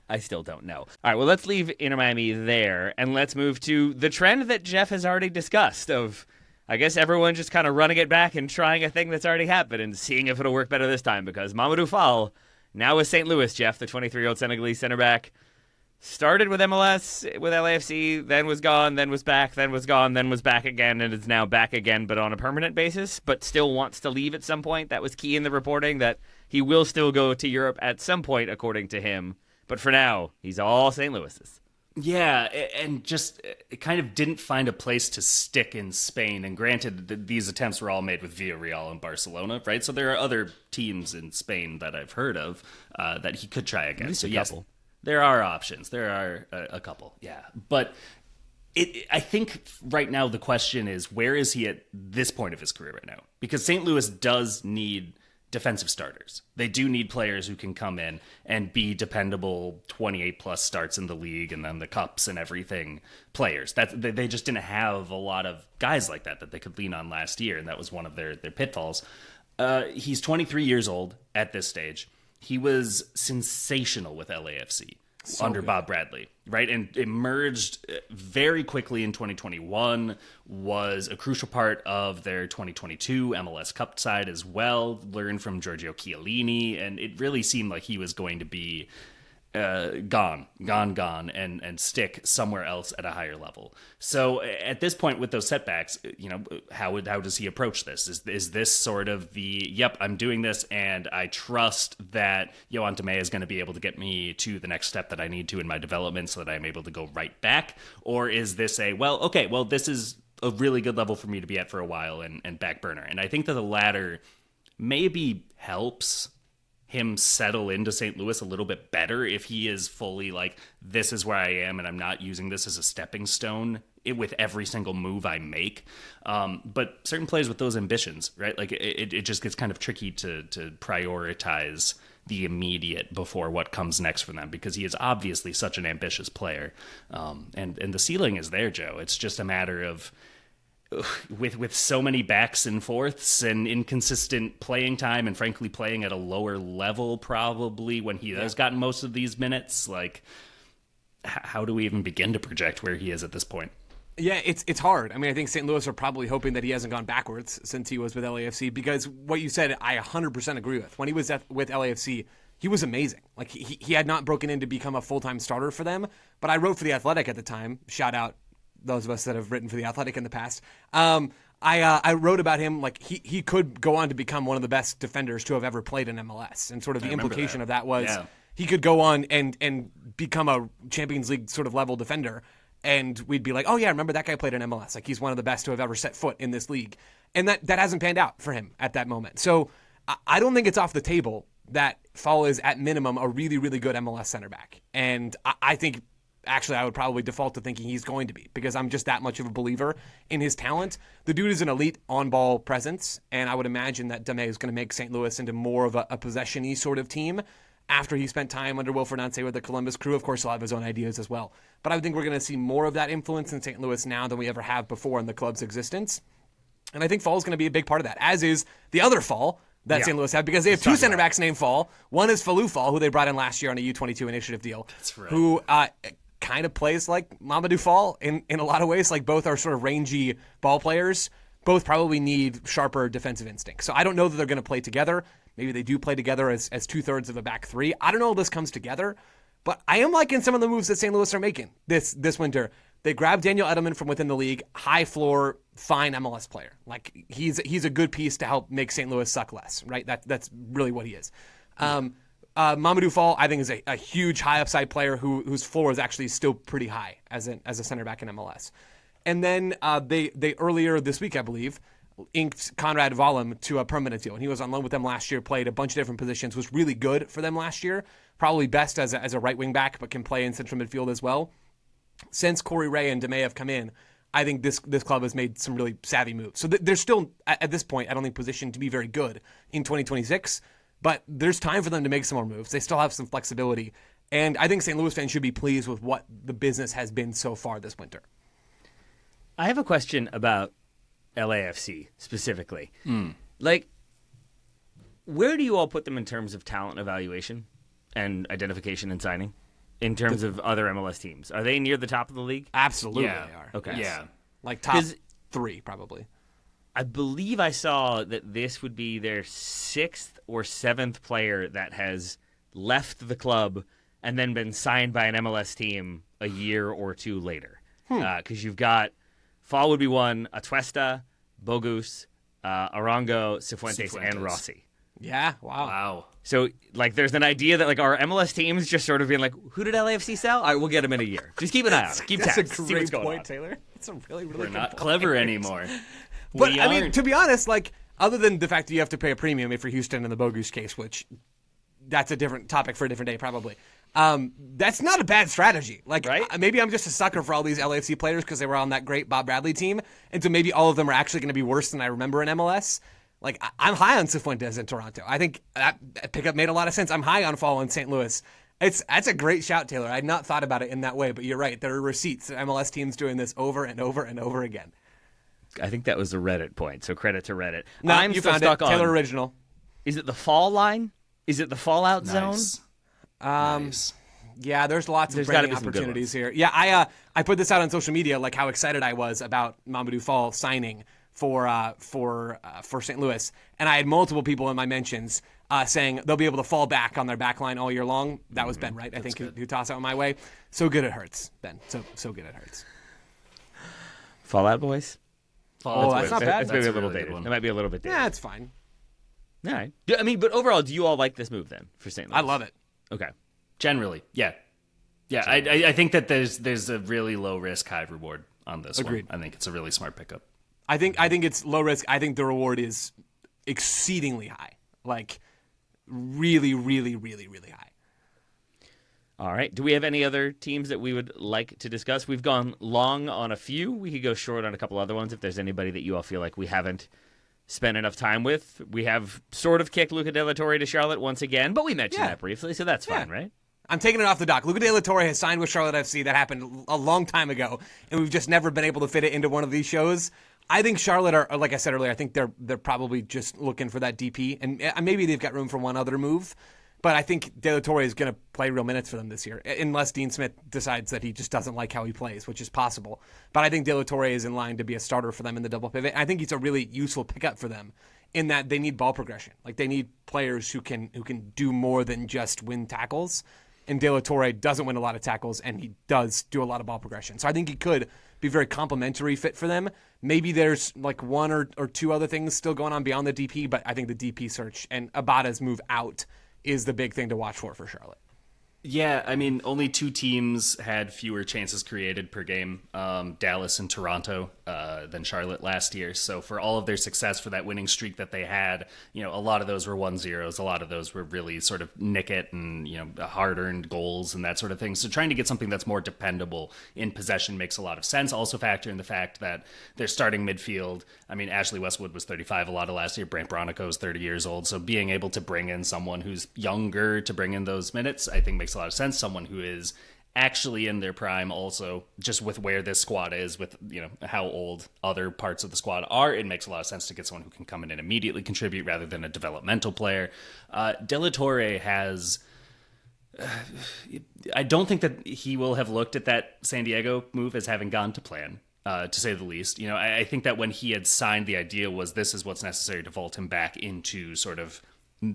I still don't know. All right, well, let's leave Inter Miami there, and let's move to the trend that Jeff has already discussed of, I guess, everyone just kind of running it back and trying a thing that's already happened and seeing if it'll work better this time, because Mamadou Fall, now with St. Louis, Jeff, the 23-year-old Senegalese center back, started with MLS, with LAFC, then was gone, then was back, then was gone, then was back again, and is now back again, but on a permanent basis, but still wants to leave at some point. That was key in the reporting, that he will still go to Europe at some point, according to him. But for now, he's all St. Louis's. Yeah, and just it kind of didn't find a place to stick in Spain. And granted, these attempts were all made with Villarreal and Barcelona, right? So there are other teams in Spain that I've heard of that he could try against. So yes, there are options. There are a couple, yeah. But I think right now the question is, where is he at this point of his career right now? Because St. Louis does need defensive starters. They do need players who can come in and be dependable 28-plus starts in the league and then the cups and everything players. They just didn't have a lot of guys like that they could lean on last year, and that was one of their pitfalls. He's 23 years old at this stage. He was sensational with LAFC under Bob Bradley, right? And emerged very quickly in 2021, was a crucial part of their 2022 MLS Cup side as well, learned from Giorgio Chiellini, and it really seemed like he was going to be gone, and stick somewhere else at a higher level. So at this point with those setbacks, how does he approach this? Is this sort of the, yep, I'm doing this and I trust that Yohan Tomé is going to be able to get me to the next step that I need to in my development so that I'm able to go right back? Or is this this is a really good level for me to be at for a while and back burner? And I think that the latter maybe helps him settle into St. Louis a little bit better if he is fully like, this is where I am and I'm not using this as a stepping stone with every single move I make. But certain players with those ambitions, right? Like it just gets kind of tricky to prioritize the immediate before what comes next for them, because he is obviously such an ambitious player. And the ceiling is there, Joe. It's just a matter of, with so many backs and forths and inconsistent playing time, and frankly playing at a lower level probably when he has gotten most of these minutes, like how do we even begin to project where he is at this point? Yeah, it's hard. I mean, I think St. Louis are probably hoping that he hasn't gone backwards since he was with LAFC, because what you said, I 100% agree with. When he was with LAFC, he was amazing. Like, he had not broken in to become a full-time starter for them, but I wrote for The Athletic at the time. Shout out those of us that have written for The Athletic in the past. I wrote about him, like, he could go on to become one of the best defenders to have ever played in MLS, and sort of the implication of that was he could go on and become a Champions League sort of level defender. And we'd be like, oh, yeah, remember that guy played in MLS. Like, he's one of the best to have ever set foot in this league. And that hasn't panned out for him at that moment. So I don't think it's off the table that Fall is, at minimum, a really, really good MLS center back. And I think, actually, I would probably default to thinking he's going to be, because I'm just that much of a believer in his talent. The dude is an elite on-ball presence, and I would imagine that Dame is going to make St. Louis into more of a possession-y sort of team. After he spent time under Will Fernandez with the Columbus Crew, of course, he'll have his own ideas as well. But I think we're going to see more of that influence in St. Louis now than we ever have before in the club's existence. And I think Fall is going to be a big part of that, as is the other Fall that St. Louis have, because they have two center backs named Fall. One is Falou Fall, who they brought in last year on a U22 initiative deal. That's right. Who kind of plays like Mamadou Fall in a lot of ways. Like, both are sort of rangy ball players. Both probably need sharper defensive instincts. So I don't know that they're going to play together. Maybe they do play together as two-thirds of a back three. I don't know if this comes together, but I am liking some of the moves that St. Louis are making this winter. They grabbed Daniel Edelman from within the league, high floor, fine MLS player. Like, he's a good piece to help make St. Louis suck less, right? That's really what he is. Mamadou Fall, I think, is a huge high upside player whose floor is actually still pretty high as a center back in MLS. And then they earlier this week, I believe, inked Conrad Vollum to a permanent deal. And he was on loan with them last year, played a bunch of different positions, was really good for them last year, probably best as a right wing back, but can play in central midfield as well. Since Corey Ray and Deme have come in, I think this club has made some really savvy moves. So they're still, at this point, I don't think positioned to be very good in 2026, but there's time for them to make some more moves. They still have some flexibility. And I think St. Louis fans should be pleased with what the business has been so far this winter. I have a question about LAFC specifically. Like, where do you all put them in terms of talent evaluation and identification and signing in terms of other MLS teams? Are they near the top of the league? Absolutely, Yeah. they are. Okay. Yeah. Like top 3, probably. I believe I saw that this would be their 6th or 7th player that has left the club and then been signed by an MLS team a year or two later. Because you've got Fall would be one, Atuesta, Bogus, Arango, Cifuentes, and Rossi. Yeah, wow. Wow. So, like, there's an idea that, like, our MLS teams just sort of being like, who did LAFC sell? All right, we'll get him in a year. Just keep an eye on it. Keep That's tabs. a See what's great going point, on. Taylor. It's a really, really We're good not point. clever anymore. But, We I mean, aren't. to be honest, like, other than the fact that you have to pay a premium if you're Houston in the Bogus case, which that's a different topic for a different day, probably. That's not a bad strategy. Like, right? Maybe I'm just a sucker for all these LAFC players because they were on that great Bob Bradley team, and so maybe all of them are actually going to be worse than I remember in MLS. Like, I'm high on Cifuentes in Toronto. I think that pickup made a lot of sense. I'm high on Fall in St. Louis. That's a great shout, Taylor. I had not thought about it in that way, but you're right. There are receipts. MLS teams doing this over and over and over again. I think that was a Reddit point, so credit to Reddit. No, I'm you still found stuck it. on. Taylor original. Is it the fall line? Is it the fallout zone? Nice. Nice. Yeah, there's lots There's of gotta branding be some good opportunities here. Yeah, I put this out on social media, like how excited I was about Mamadou Fall signing for St. Louis, and I had multiple people in my mentions saying they'll be able to fall back on their back line all year long. That was Ben, right? I think who tossed out my way. So good it hurts, Ben. So good it hurts. Fallout Boys? Oh, that's not bad. That's maybe That's a a little really good dated. one. It might be a little bit dated. Yeah, it's fine. All right. I mean, but overall, do you all like this move then for St. Louis? I love it. Okay. Generally, yeah. Yeah, I think that there's a really low risk, high reward on this Agreed. one. I think it's a really smart pickup. I think it's low risk. I think the reward is exceedingly high. Like, really, really, really, really high. All right. Do we have any other teams that we would like to discuss? We've gone long on a few. We could go short on a couple other ones if there's anybody that you all feel like we haven't spent enough time with. We have sort of kicked Luca De La Torre to Charlotte once again, but we mentioned that briefly, so that's fine, right? I'm taking it off the dock. Luca De La Torre has signed with Charlotte FC. That happened a long time ago, and we've just never been able to fit it into one of these shows. I think Charlotte are, like I said earlier, I think they're probably just looking for that DP, and maybe they've got room for one other move. But I think De La Torre is going to play real minutes for them this year, unless Dean Smith decides that he just doesn't like how he plays, which is possible. But I think De La Torre is in line to be a starter for them in the double pivot. I think he's a really useful pickup for them in that they need ball progression. Like, they need players who can do more than just win tackles. And De La Torre doesn't win a lot of tackles, and he does do a lot of ball progression. So I think he could be a very complimentary fit for them. Maybe there's like one or two other things still going on beyond the DP, but I think the DP search and Abada's move out is the big thing to watch for Charlotte. Yeah, I mean, only 2 teams had fewer chances created per game, Dallas and Toronto, than Charlotte last year. So for all of their success, for that winning streak that they had, a lot of those were 1-0s. A lot of those were really sort of nick it and, hard-earned goals and that sort of thing. So trying to get something that's more dependable in possession makes a lot of sense. Also factor in the fact that they're starting midfield. I mean, Ashley Westwood was 35 a lot of last year. Brant Bronico is 30 years old. So being able to bring in someone who's younger to bring in those minutes, I think makes a lot of sense. Someone who is actually in their prime also, just with where this squad is, with how old other parts of the squad are, it makes a lot of sense to get someone who can come in and immediately contribute rather than a developmental player. De La Torre has I don't think that he will have looked at that San Diego move as having gone to plan, to say the least. I think that when he had signed, the idea was this is what's necessary to vault him back into sort of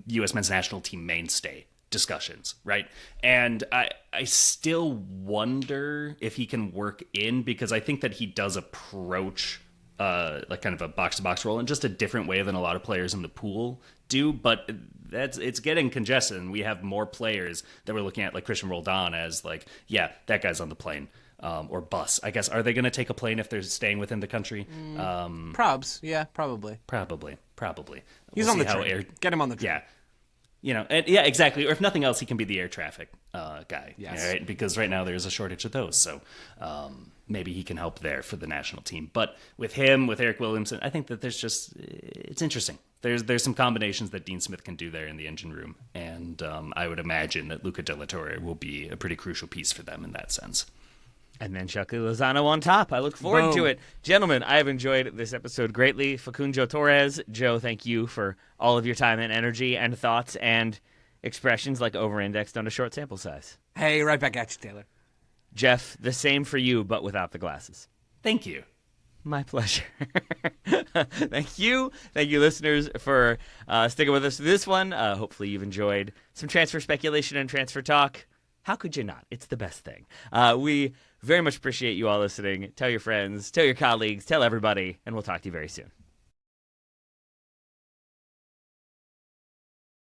U.S. men's national team mainstay discussions, right? And I still wonder if he can work in, because I think that he does approach like kind of a box-to-box role in just a different way than a lot of players in the pool do, but it's getting congested, and we have more players that we're looking at, like Christian Roldan, as like, yeah, that guy's on the plane. Or bus, I guess. Are they going to take a plane if they're staying within the country? Probs, yeah, probably. Probably. He's on the train. Get him on the train. Yeah. Yeah, exactly. Or if nothing else, he can be the air traffic guy. Yes. Right? Because right now there's a shortage of those. So maybe he can help there for the national team. But with him, with Eric Williamson, I think that it's interesting. There's some combinations that Dean Smith can do there in the engine room. And I would imagine that Luca De La Torre will be a pretty crucial piece for them in that sense. And then Chucky Lozano on top. I look forward to it. Gentlemen, I have enjoyed this episode greatly. Facundo Torres, Joe, thank you for all of your time and energy and thoughts and expressions like over-indexed on a short sample size. Hey, right back at you, Taylor. Jeff, the same for you, but without the glasses. Thank you. My pleasure. Thank you. Thank you, listeners, for sticking with us through this one. Hopefully you've enjoyed some transfer speculation and transfer talk. How could you not? It's the best thing. We very much appreciate you all listening. Tell your friends, tell your colleagues, tell everybody, and we'll talk to you very soon.